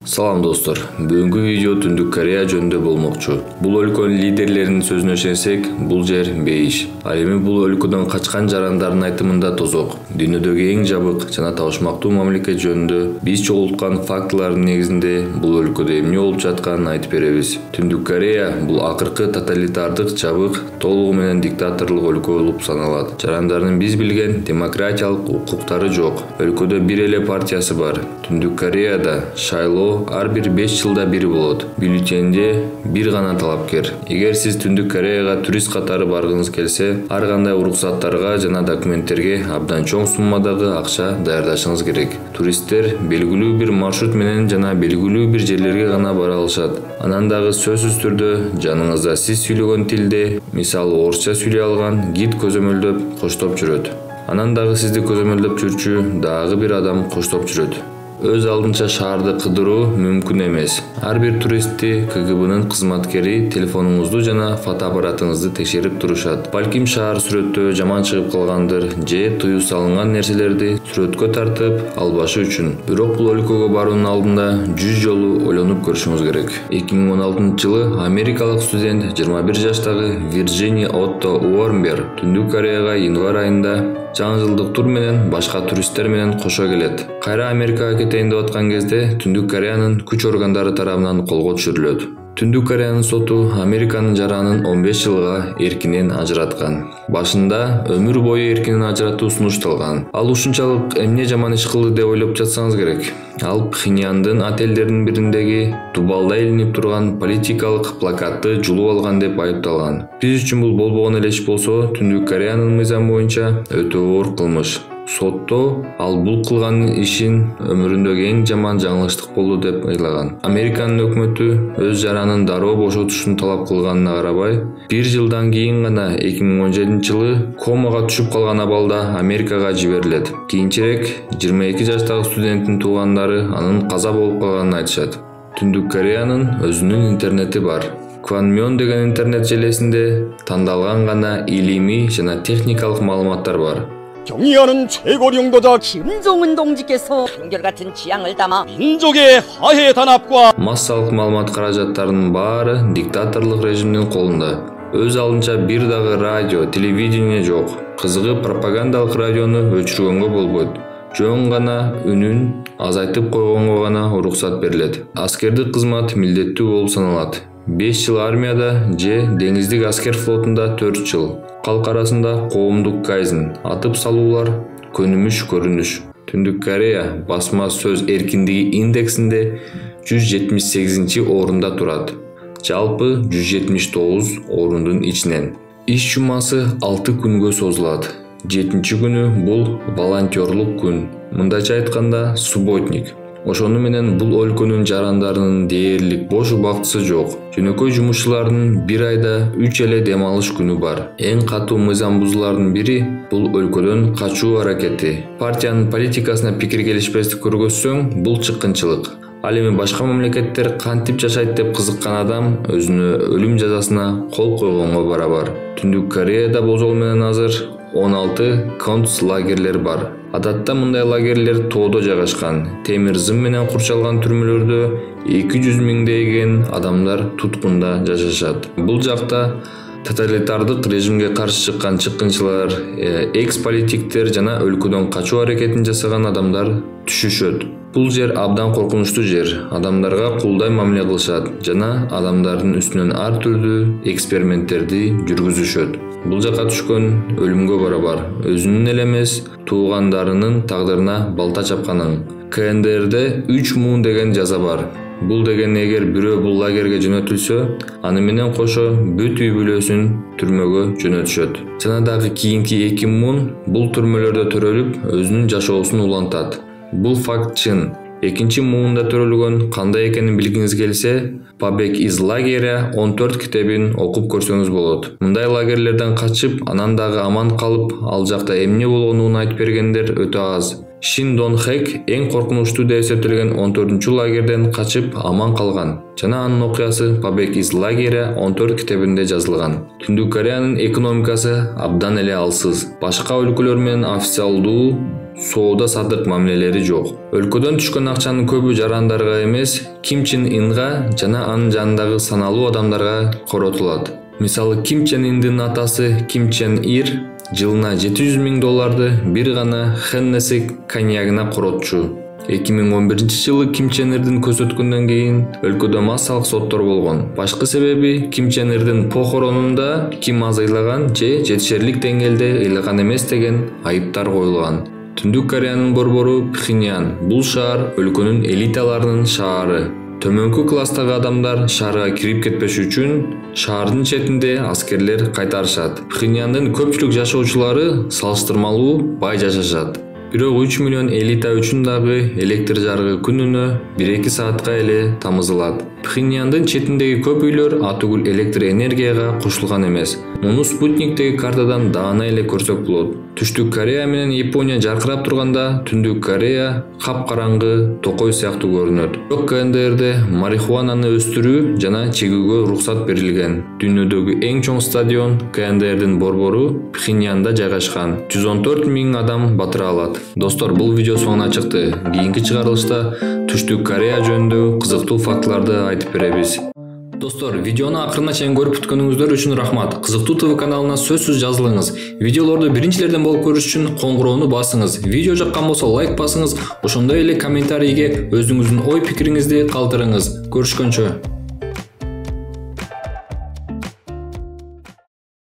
Салам достор. Бүгүнкү видео Түндүк Корея жөнүндө болмокчу. Бул өлкөнүн лидерлеринин сөзүнө ишенсек, бул жер бейиш. Ал эми бул өлкөдөн качкан жарандардын айтымында тозок. Дүйнөдөгү эң жабык жана табышмактуу мамлекет жөнүндө биз чогулткан фактылардын негизинде бул өлкөдө эмне болуп жатканын айтып беребиз. Түндүк Корея бул акыркы тоталитардык, жабык, толугу менен диктаторлук өлкө болуп саналат. Жарандардын биз билген демократиялык укуктары жок. Өлкөдө бир эле партиясы бар. Түндүк Кореяда шайлоо ар бир 5 жылда бир болот. Бюллетенде бир гана талапкер. Эгер сиз Түндүк Кореяга турист катары баргыңыз келсе, ар кандай уруксаттарга жана документтерге абдан чоң суммадагы акча даярдашыңыз керек. Туристтер белгилүү бир маршрут менен жана белгилүү бир жерлерге гана бара алышат. Анан дагы сөзсүз түрдө жаныңызда сиз сүйлөгөн тилде, мисалы орусча сүйлөй алган гид көзөмөлдөп коштоп жүрөт. Анан дагы сизди көзөмөлдөп жүрчү дагы бир адам коштоп жүрөт. Өз алдынча шаарды кыдыруу мүмкүн эмес. Ар бир туристти КГБнын кызматкери телефонуңузду жана фотоаппаратыңызды текшерип турушат. Балким шаар сүрөттө жаман чыгып калгандыр, же тыюу салынган нерселерди сүрөткө тартып албашы үчүн. Бирок бул өлкөгө баруунун алдында 100 жолу ойлонуп көрүшүңүз керек. 2016-жылы америкалык студент 21 жаштагы Вирджиния Отто Уормбер Түндүк Кореяга январь айында жаңы жылдык тур менен башка туристтер менен кошо келет. Кайра Америкага кетейин деп аткан кезде Түндүк Кореянын күч органдары тарабынан колго түшүрүлөт. Түндүк Кореянын соту Американын жаранын 15 жылга эркинен ажыраткан. Башында өмүр бою эркинен ажыратуу сунушталган. Ал ушунчалык эмне жаман иш кылды деп ойлоп жатсаңыз керек. Ал Пхеньяндын отелдеринин бириндеги дубалда илинип турган политикалык плакатты жулуп алган деп айыпталган. Биз үчүн бул болбогон эле иш болсо, Түндүк Кореянын мыйзамы боюнча өтө оор кылмыш. Сотто ал бул кылган ишин өмүрүндөгү эң жаман жаңылыштык болду деп ыйлаган. Американын өкмөтү өз жаранын дароо бошотушун талап кылганына карабай, 1 жылдан кийин гана 2017-жылы комага түшүп калган абалда Америкага жиберилет. Кийинчерээк 22 жаштагы студенттин туугандары анын каза болуп калганын айтышат. Түндүк Кореянын өзүнүн интернети бар. Кванмён деген интернет желесинде тандалган гана илимий жана техникалык маалыматтар бар. 경의하는 최고령도자 김종은 동지께서 한결같은 지향을 담아 민족의 화해 단합과 Массалык маалымат каражаттарынын баары диктаторлук режимдин колунда. Өз алдынча бир дагы радио, телевидение жок. Кызыгы пропагандалык радиону өчүргөнгө болбойт. Жөн гана үнүн азайтып койгонго гана уруксат берилет. Аскердик кызмат милдеттүү болуп саналат. 5 жыл армияда же деңиздик аскер флотунда 4 жыл. Калк арасында коомдук кайзин, атып салуулар, көнүмүш көрүнүш. Түндүк Корея басма сөз эркиндиги индексинде 178-орунда турат. Жалпы 179 орундун ичинен. Иш жумасы 6 күнгө созулат. 7-күнү бул волонтерлук күн. Мындайча айтканда субботник. Ошону менен бул өлкөнүн жарандарынын дээрлик бош убактысы жок. Жөнөкөй жумушчулардын бир айда 3 эле дем алыш күнү бар. Эң катуу мыйзам бузуулардын бири бул өлкөдөн качуу аракети. Партиянын политикасына пикир келишпестик көргөзсөң, бул чыккынчылык. Ал эми башка мамлекеттер кантип жашайт деп кызыккан адам өзүнө өлүм жазасына кол койгонго барабар. Түндүк Кореяда болжол менен азыр 16 концлагерлер бар. Адатта мындай лагерлер тоодо жайгашкан. Темир зым менен курчалган түрмөлөрдө 200 миңдеген адамдар туткунда жашашат. Бул жакта тоталитардык режимге каршы чыккан чыккынчылар, экс-политиктер жана өлкөдөн качуу аракетин жасаган адамдар түшүшөт. Бул жер абдан коркунучтуу жер. Адамдарга кулдай мамиле кылышат жана адамдардын үстүнөн ар түрдүү эксперименттерди жүргүзүшөт. Бул жака түшкөн өлүмгө барабар. Өзүнүн эле эмес, туугандарынын тагдырына балта чапканын. КНДРде 3 муун деген жаза бар. Бул деген эгер бирөө бул лагерге жөнөтүлсө, аны менен кошо бүт үй бүлөсүн түрмөгө жөнөтүшөт. Жана дагы кийинки 2 муун бул түрмөлөрдө төрөлүп, өзүнүн жашоосун улантат. Бул факт чын. Экинчи муунда төрөлгөн кандай экенин билгиңиз келсе, Побег из лагеря 14 китебин окуп көрсөңүз болот. Мындай лагерлерден качып, анан дагы аман калып, ал жакта эмне болгонун айтып бергендер өтө аз. Шин Дон Хэк эң коркунучтуу деп эсептелген 14-чү лагерден качып аман калган. Жана анын окуясы Побег из лагеря 14 китебинде жазылган. Түндүк Кореянын экономикасы абдан эле алсыз. Башка өлкөлөр менен официалдуу соода саттык мамилелери жок. Өлкөдөн түшкөн акчанын көбү жарандарга эмес, Ким Чен Инга жана анын жанындагы саналуу адамдарга коротулат. Мисалы, Ким Чен Индин атасы Ким Чен Ир жылына $700,000 бир гана Хеннесси коньягына коротчу. 2011 Ким Чен Ирдин көрсөткөндөн кийин өлкөдө массалык соттор болгон. Башкы себеби Ким Чен Ирдин похоронунда Ким аз ыйлаган же жетишерлик деңгээлде ыйлаган эмес деген айыптар коюлган. Түндүк Кореянын борбору Пхеньян. Бул шаар өлкөнүн элиталарынын шаары. Төмөнкү класстагы адамдар шаарга кирип кетпеш үчүн шаардын четинде аскерлер кайтарышат. Пхеньяндын көпчүлүк жашоочулары салыштырмалуу бай жашашат. Бирок 3 миллион элита үчүн дагы электр жарыгы күнүнө 1-2 саатка эле тамызылат. Пхеньяндын четиндеги көп үйлөр атүгүл электр энергияга кошулган эмес. Муну спутниктеги картадан даана эле көрсөк болот. Түштүк Корея менен Япония жаркырап турганда, Түндүк Корея капкараңгы токой сыяктуу көрүнөт. Бирок КНДРде марихуананы өстүрүү жана чегүүгө уруксат берилген. Дүйнөдөгү эң чоң стадион КНДРдин борбору Пхеньянда жайгашкан. 114,000 адам батыра алат. Достор, бул видео соңуна чыкты. Кийинки чыгарылышта Түштүк Корея жөнүндө кызыктуу фактыларды айтып беребиз. Достор, видеону акырына чейин көрүп бүткөнүңүздөр үчүн рахмат. Кызыктуу ТВ каналына сөзсүз жазылыңыз. Видеолорду биринчилерден болуп көрүш үчүн коңгуроону басыңыз. Видео жаккан болсо лайк басыңыз. Ошондой эле комментарийге өзүңүздүн ой пикириңизди калтырыңыз. Көрүшкөнчө.